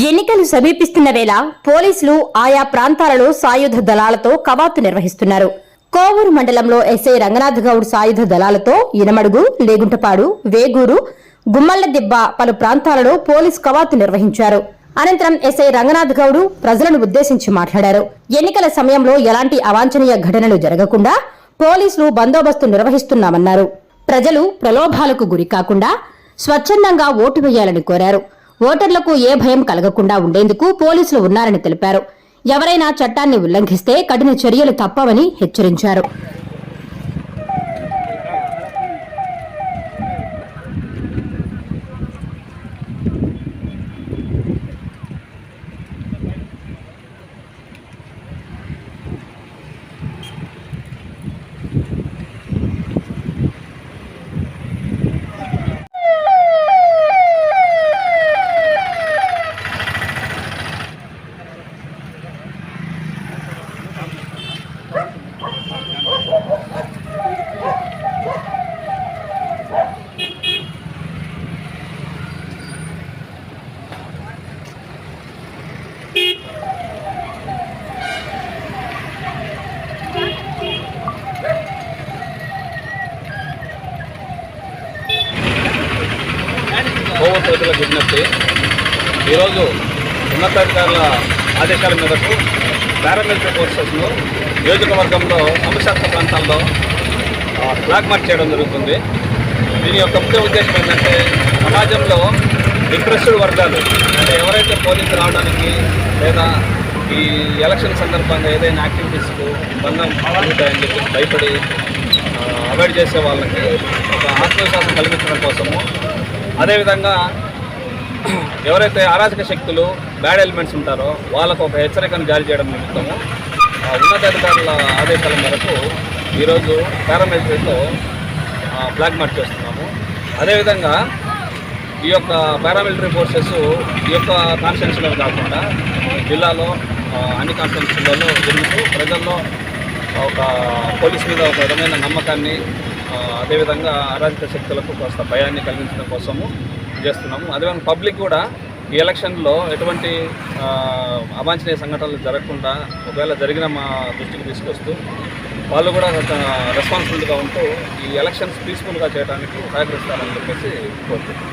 ఎన్నికలు సమీపిస్తున్న వేళ పోలీసులు ఆయా ప్రాంతాలలో సాయుధ దళాలతో కవాతు నిర్వహిస్తున్నారు. కోవూరు మండలంలో ఎస్ఐ రంగనాథ్ గౌడ్ సాయుధ దళాలతో ఇనమడుగు, లేగుంటపాడు, వేగూరు, గుమ్మళ్లదిబ్బ పలు ప్రాంతాలలో పోలీసు కవాతు నిర్వహించారు. అనంతరం ఎస్ఐ రంగనాథ్ గౌడ్ ప్రజలను ఉద్దేశించి మాట్లాడారు. ఎన్నికల సమయంలో ఎలాంటి అవాంఛనీయ ఘటనలు జరగకుండా పోలీసులు బందోబస్తు నిర్వహిస్తున్నామన్నారు. ప్రజలు ప్రలోభాలకు గురి కాకుండా స్వచ్ఛందంగా ఓటు వేయాలని కోరారు. ఓటర్లకు ఏ భయం కలగకుండా ఉండేందుకు పోలీసులు ఉన్నారని తెలిపారు. ఎవరైనా చట్టాన్ని ఉల్లంఘిస్తే కఠిన చర్యలు తప్పవని హెచ్చరించారు. కోవూరు ప్రజలకు విజ్ఞప్తి. ఈరోజు ఉన్నతాధికారుల ఆదేశాల మేరకు పారామిలిటరీ ఫోర్సెస్ను నియోజకవర్గంలో సమస్యాత్మక ప్రాంతాల్లో ఫ్లాగ్ మార్చ్ చేయడం జరుగుతుంది. దీని యొక్క ముఖ్య ఉద్దేశం ఏంటంటే సమాజంలో ఇంట్రెస్టెడ్ వర్గాలు అంటే ఎవరైతే పోలీసు రావడానికి లేదా ఈ ఎలక్షన్ సందర్భంగా ఏదైనా యాక్టివిటీస్కు భంగం కలుగుతాయని చెప్పి భయపడి అవాయిడ్ చేసే వాళ్ళకి ఒక ఆత్మవిశ్వాసం కల్పించడం కోసము, అదేవిధంగా ఎవరైతే అరాచక శక్తులు బ్యాడ్ ఎలిమెంట్స్ ఉంటారో వాళ్ళకు ఒక హెచ్చరికను జారీ చేయడం నిమిత్తము ఉన్నతాధికారుల ఆదేశాల మేరకు ఈరోజు పారామిలిటరీతో ఫ్లాగ్ మార్చ్ చేస్తున్నాము. అదేవిధంగా ఈ యొక్క పారామిలిటరీ ఫోర్సెస్ ఈ యొక్క కాన్స్టిట్యున్సీలో కాకుండా జిల్లాలో అన్ని కాన్స్టిట్యున్సీలలో జరుగుతూ ప్రజల్లో ఒక పోలీస్ మీద ఒక విధమైన నమ్మకాన్ని, అదేవిధంగా అరాజక శక్తులకు కొంత భయాన్ని కలిగించడం కోసము చేస్తున్నాము. అదేవిధంగా పబ్లిక్ కూడా ఈ ఎలక్షన్లో ఎటువంటి అవాంఛనీయ సంఘటనలు జరగకుండా ఒకవేళ జరిగిన మా దృష్టికి తీసుకొస్తూ వాళ్ళు కూడా రెస్పాన్సిబుల్గా ఉంటూ ఈ ఎలక్షన్స్ పీస్ఫుల్గా చేయడానికి సహకరిస్తారని చెప్పేసి కోరుతున్నాం.